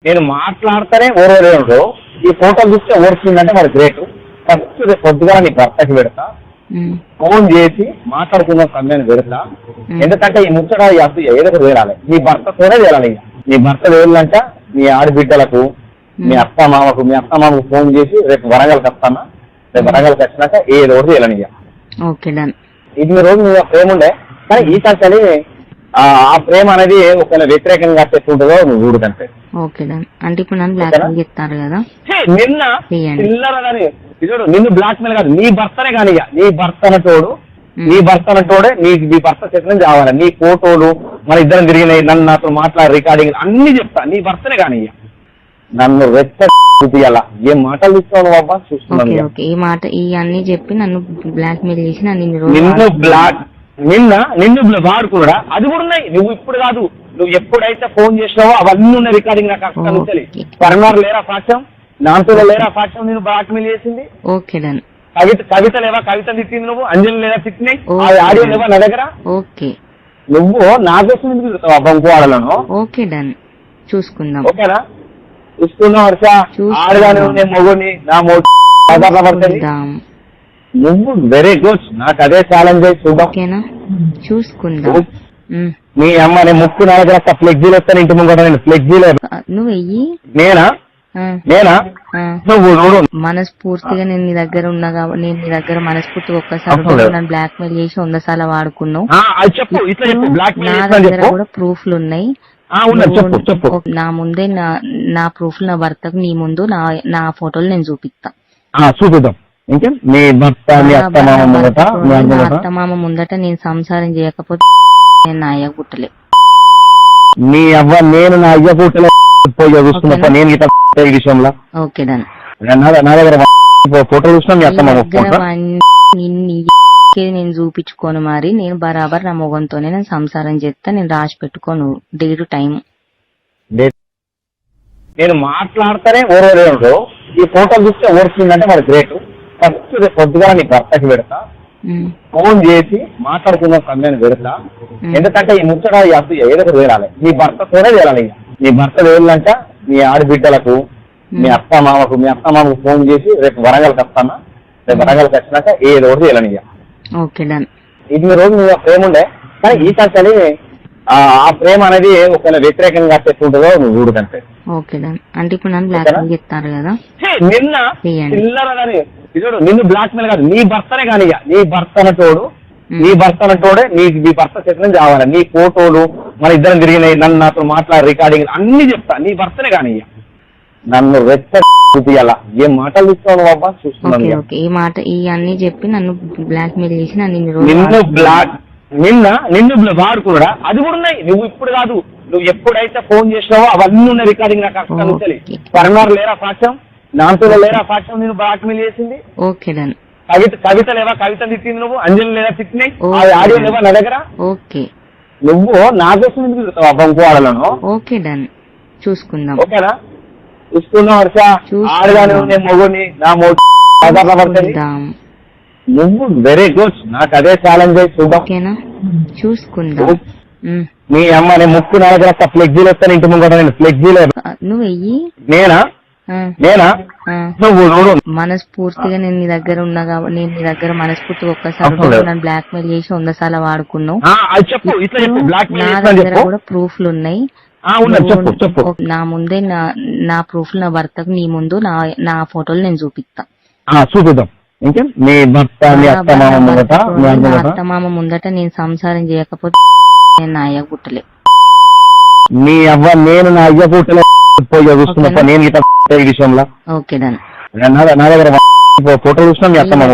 నేను మాట్లాడితేనే ఓరవలేడు. ఈ ఫోటో చూస్తే ఓడిచిందంటే మరి గ్రేట్. ఫస్ట్ రేపు పొద్దుగా నీ భర్తకి పెడతా, ఫోన్ చేసి మాట్లాడుకుందాం సమయాన్ని పెడతా. ఎందుకంటే ఈ ముచ్చట ఏదో వేరాలి, నీ భర్తతోనే వేరాలి. నీ భర్త వేయాలంట నీ ఆడబిడ్డలకు, మీ అత్త మామకు ఫోన్ చేసి రేపు వరంగల్కి వస్తానా, రేపు వరంగల్కి వచ్చినాక ఏదో ఒకటి వేయాలని. ఇది రోజు నువ్వు ప్రేమ ఉండే, కానీ ఈ కంటే ఆ ప్రేమ అనేది ఒక వ్యతిరేకంగా చెప్పుంటుందో నువ్వు చూడకంటే. అంటే ఇప్పుడు నన్ను బ్లాక్ మెయిల్ చెప్తారు కదా, నిన్న చిల్లర కానీ చూడు, నిన్ను బ్లాక్ మెయిల్ కాదు, నీ భర్తనే కానీ నీ భర్తనటోడే నీ భర్త చేతనే కావాలి. నీ ఫోటోలు మన ఇద్దరం తిరిగినాయి, నన్ను నాతో మాట్లాడే రికార్డింగ్ అన్ని చెప్తా, నీ భర్తనే కానీ నన్ను చూపియాల. ఏం మాటలు ఇస్తావు బాబా చూస్తున్నాను. ఈ మాట ఇవన్నీ చెప్పి నన్ను బ్లాక్ మెయిల్ చేసి నిన్ను వాడుకున్నాడా? అది కూడా ఉన్నాయి. నువ్వు ఇప్పుడు కాదు, నువ్వు ఎప్పుడైతే ఫోన్ చేసినావో అవన్నీ ఉన్నాయి రికార్డింగ్. నాకు అక్కడ పరమారు లేరా సాక్ష్యం, నాతో లేరా సాక్ష్యం నేను బ్లాక్ మెయిల్ చేసింది. కవిత లేవా, కవిత తిట్టింది నువ్వు, అంజలి లేదా తిట్టినాయి, ఆడియో లేవా నా దగ్గర. నువ్వు నా కోసం ఎందుకు తిరుగుతావు బంకు ఆడలను? చూసుకుందాం. ఓకేనా? చూసుకుందాం వర్ష. ఆడగానే ఉంది మొగుని, నా పడుతుంది. నువ్వు వెరీ గుడ్, నాకు అదే ఛాలెంజ్ అయ్యి చూద్దాం. చూసుకుందాం. మీ అమ్మ నేను ముక్కు నా దగ్గర ఫ్లెక్సీలు వస్తాను, ఇంటి ముందు నేను ఫ్లెక్సీలు. నువ్వు వెయ్యి నేనా నువ్వు మనస్ఫూర్తిగా నేను నీ దగ్గర ఉన్నా కాబట్టి, నేను నీ దగ్గర మనస్ఫూర్తిగా ఒక్కసారి బ్లాక్ మెయిల్ చేసి 100 సార్లు వాడుకున్నావు. నా దగ్గర కూడా ప్రూఫ్లు ఉన్నాయి. నా ముందే నా ప్రూఫ్లు నా భర్తకు నీ ముందు నా ఫోటోలు నేను చూపిస్తా. చూపిద్దాం. అత్తమామ ముందట నేను సంసారం చేయకపోతే నేను నా అయ్య పుట్టలే. నీ అవ్వ నేను నా అయ్య పుట్టలే విషయంలో. Okay done. నా దగ్గర ఫోటోలు చూసినా మీ అత్తమామ నేను చూపించుకోను, మరి నేను బరాబర్ నా మొగంతోనే నేను సంసారం చేస్తా. నేను రాసి పెట్టుకోను డేట్ టైం. నేను మాట్లాడితేనే ఓరవలేడు. ఈ ఫోటోలు చూస్తే ఓడిచిందంటే మరి గ్రేట్. ఫస్ట్ రేపు పొద్దుగా నీ భర్తకి పెడతా, ఫోన్ చేసి మాట్లాడుకుందాం సమయాన్ని పెడతా. ఎందుకంటే ఈ ముచ్చట ఏదో వేరాలి, నీ భర్తతోనే వేరాలి. నీ భర్త వేయాలంట నీ ఆడబిడ్డలకు, మీ అత్త మామకు ఫోన్ చేసి రేపు వరంగల్కి వస్తానా, రేపు వరంగల్కి వచ్చినాక ఏదో ఒకటి వేయాలని. ఇది రోజు నువ్వు ప్రేమ ఉండే, కానీ ఈ కంటే ఆ ప్రేమ అనేది ఒక వ్యతిరేకంగా చెప్పుంటుందో నువ్వు చూడకంటే. అంటే ఇప్పుడు నన్ను బ్లాక్ మెయిల్ చెప్తారు కదా, నిన్న చిల్లర కానీ చూడు, నిన్ను బ్లాక్ మెయిల్ కాదు, నీ భర్తనే కానీ నీ భర్తనటోడే నీ భర్త చేతనే కావాలి. నీ ఫోటోలు మన ఇద్దరం తిరిగినాయి, నన్ను నాతో మాట్లాడే రికార్డింగ్ అన్ని చెప్తా, నీ భర్తనే కానీ నన్ను చూపియాల. ఏం మాటలు ఇస్తావు బాబా చూస్తున్నాను. ఈ మాట ఇవన్నీ చెప్పి నన్ను బ్లాక్ మెయిల్ చేసి నిన్ను వాడుకున్నాడా? అది కూడా ఉన్నాయి. నువ్వు ఇప్పుడు కాదు, నువ్వు ఎప్పుడైతే ఫోన్ చేసినావో అవన్నీ ఉన్నాయి రికార్డింగ్. నాకు అక్కడ పరమారు లేరా సాక్ష్యం, నాతో లేరా సాక్ష్యం నేను బ్లాక్ మెయిల్ చేసింది. కవిత లేవా, కవిత తిట్టింది నువ్వు, అంజలి లేదా తిట్టినాయి, ఆడియో లేవా నా దగ్గర. నువ్వు నా కోసం ఎందుకు తిరుగుతావు బంకు ఆడలను? చూసుకుందాం. ఓకేనా? చూసుకుందాం వర్ష. ఆడగానే ఉంది మొగుని, నా పడుతుంది. నువ్వు వెరీ గుడ్, నాకు అదే ఛాలెంజ్ అయ్యి చూద్దాం. చూసుకుందాం. మీ అమ్మ నేను ముక్కు నా దగ్గర ఫ్లెక్సీలు వస్తాను, ఇంటి ముందు నేను ఫ్లెక్సీలు. నువ్వు వెయ్యి. నేనా నువ్వు మనస్ఫూర్తిగా నేను నీ దగ్గర ఉన్నా కాబట్టి, నేను నీ దగ్గర మనస్ఫూర్తిగా ఒక్కసారి బ్లాక్ మెయిల్ చేసి 100 సార్లు వాడుకున్నావు. నా దగ్గర కూడా ప్రూఫ్లు ఉన్నాయి. నా ముందే నా ప్రూఫ్లు నా భర్తకు నీ ముందు నా ఫోటోలు నేను చూపిస్తా. చూపిద్దాం. అత్తమామ ముందట నేను సంసారం చేయకపోతే నేను నా అయ్య పుట్టలే. నీ అవ్వ నేను నా అయ్య పుట్టలే విషయంలో. Okay done. నా దగ్గర ఫోటోలు చూసినా మీ అత్తమామ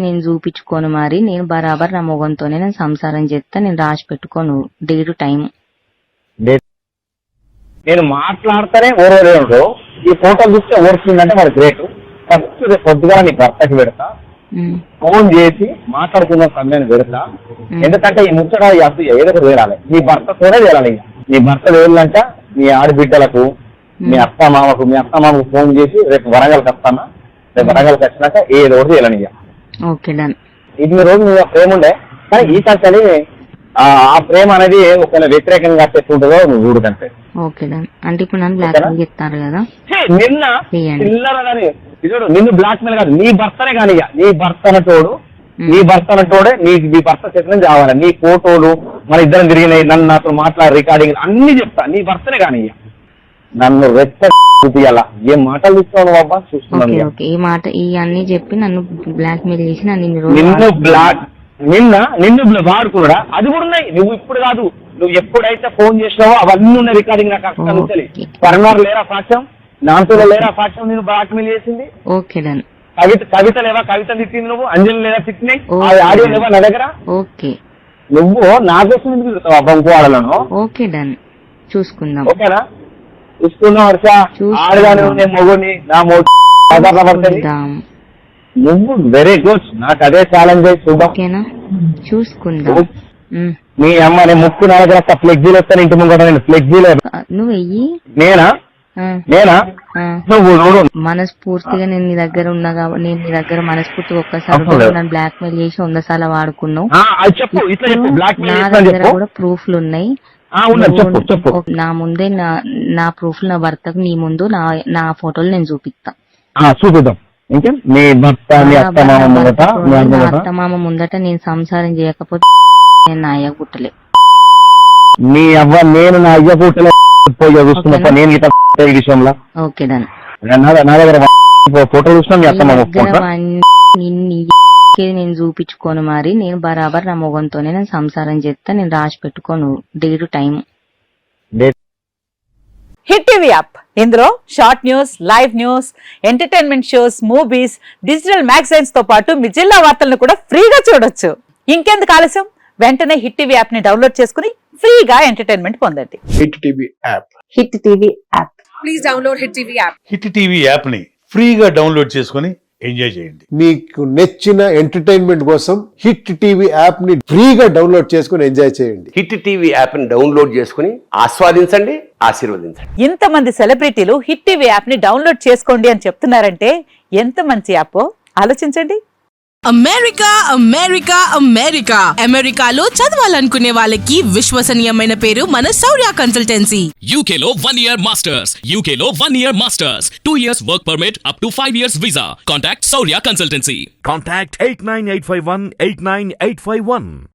నేను చూపించుకోను, మరి నేను బరాబర్ నా మొగంతోనే నేను సంసారం చేస్తా. నేను రాసి పెట్టుకోను డేట్ టైం. నేను మాట్లాడితేనే ఓరవలేడు. ఈ ఫోటోలు చూస్తే ఓడిచిందంటే మరి గ్రేట్. ఫస్ట్ రేపు పొద్దుగా నీ భర్తకి పెడతా, ఫోన్ చేసి మాట్లాడుకుందాం సమయాన్ని పెడతా. ఎందుకంటే ఈ ముచ్చట ఏదో వేరాలి, నీ భర్తతోనే వేరాలి. నీ భర్త వేయాలంట నీ ఆడబిడ్డలకు, మీ అత్త మామకు ఫోన్ చేసి రేపు వరంగల్కి వస్తానా, రేపు వరంగల్కి వచ్చినాక ఏదో ఒకటి వేయాలని. ఇది రోజు నువ్వు ప్రేమ ఉండే, కానీ ఈ కంటే ఆ ప్రేమ అనేది ఒక వ్యతిరేకంగా చెప్పుంటుందో నువ్వు చూడకంటే. Okay done. అంటే ఇప్పుడు నన్ను బ్లాక్ మెయిల్ చేస్తారు కదా, నిన్న చేయండి. చిల్లర కానీ ఇదో నిన్ను బ్లాక్ మెయిల్ కాదు, నీ భర్తనే కానీ నీ భర్త అన్నటోడు, నీ భర్త అన్నటోడే నీ భర్త చేతిని కావాలి. నీ ఫోటోలు మన ఇద్దరం తిరిగినాయి, నన్ను నాతో మాట్లాడి రికార్డింగ్ అన్ని చెప్తా, నీ భర్తనే కానీ నన్ను రెచ్చ చూపియాల. ఏం మాటలు ఇస్తావు బాబా చూస్తున్నాను. ఓకే ఓకే, ఈ మాట ఈ అన్ని చెప్పి నన్ను బ్లాక్ మెయిల్ చేసి నన్ను నిన్ను వాడుకున్నాడా? అది కూడా ఉన్నాయి. నువ్వు ఇప్పుడు కాదు, నువ్వు ఎప్పుడైతే ఫోన్ చేసినావో అవన్నీ ఉన్నాయి రికార్డింగ్. నాకు అక్కడ నుంచి కరుణారు లేరా సాక్ష్యం, నాతో లేరా సాక్ష్యం నేను బ్లాక్ మెయిల్ చేసింది. Okay done. కవిత లేవా, కవిత తిట్టింది నువ్వు, అంజలి లేదా తిట్టినాయి, ఆడియో లేవా నా దగ్గర. ఓకే, నువ్వు నా కోసం ఎందుకు తిడతావు అబ్బా ఇంకో ఆడలను? ఓకే డన్, చూసుకుందాం. ఓకేనా? చూసుకుందాం వర్ష. ఆడగానే నేను మొగుని నా పడుతుంది. నువ్వు వెరీ గుడ్, నాకు అదే ఛాలెంజ్ చూద్దాం. ఓకేనా, చూసుకుందాం. మీ అమ్మ నేను ముక్కు నా దగ్గర ఫ్లెక్సీలు వస్తాను ఇంటి ముందు, నేను ఫ్లెక్సీలు నువ్వు వెయ్యి. నేనా నువ్వు మనస్ఫూర్తిగా నేను నీ దగ్గర ఉన్నా కాబట్టి, నేను నీ దగ్గర మనస్ఫూర్తిగా ఒక్కసారి నన్ను బ్లాక్ మెయిల్ చేసి 100 సార్లు వాడుకున్నావు. నా దగ్గర కూడా ప్రూఫ్లు ఉన్నాయి. నా ముందే నా ప్రూఫ్ నా భర్తకు నీ ముందు నా ఫోటోలు నేను చూపిస్తా. చూపిద్దాం. మీ భర్త అత్తమామ ముందట నేను సంసారం చేయకపోతే నేను నా అయ్య పుట్టలే. నీ అవ్వ నేను నా అయ్య పుట్టలే చూస్తున్నా నేను ఈ విషయంలో. Okay done. నా దగ్గర ఫోటో చూసినా నేను చూపించుకోను, మరి నేను బరాబర్ నా మొగంతోనే నేను సంసారం చేస్తా. నేను రాసి పెట్టుకోను date time. Hit TV app, ఇందులో short news, live news, entertainment shows, movies, digital magazines తో పాటు మీ జిల్లా వార్తలను కూడా ఫ్రీగా చూడొచ్చు. ఇంకెందుకు ఆలస్యం, వెంటనే హిట్ టీవీ యాప్ ని డౌన్లోడ్ చేసుకుని ఫ్రీగా ఎంటర్టైన్మెంట్ పొందండి. Hit TV app, hit TV app, please download hit TV app. Hit TV app ని ఫ్రీగా డౌన్లోడ్ చేసుకుని ఎంజాయ్ చేయండి. మీకు నచ్చిన ఎంటర్టైన్మెంట్ కోసం హిట్ టీవీ యాప్ ని ఫ్రీగా డౌన్లోడ్ చేసుకుని ఎంజాయ్ చేయండి. హిట్ టీవీ యాప్ ని డౌన్లోడ్ చేసుకుని ఆస్వాదించండి, ఆశీర్వదించండి. ఇంతమంది సెలబ్రిటీలు హిట్ టీవీ యాప్ ని డౌన్లోడ్ చేసుకోండి అని చెప్తున్నారంటే ఎంత మంచి యాప్ ఆలోచించండి. అమెరికా అమెరికా అమెరికా అమెరికాలో చదవాలనుకునే వాళ్ళకి విశ్వసనీయమైన పేరు మన శౌర్య కన్సల్టెన్సీ. UK లో 1 year masters, UK లో 1 year masters, 2 years work permit up to 5 years visa. Contact Saurya Consultancy. Contact 89851 89851.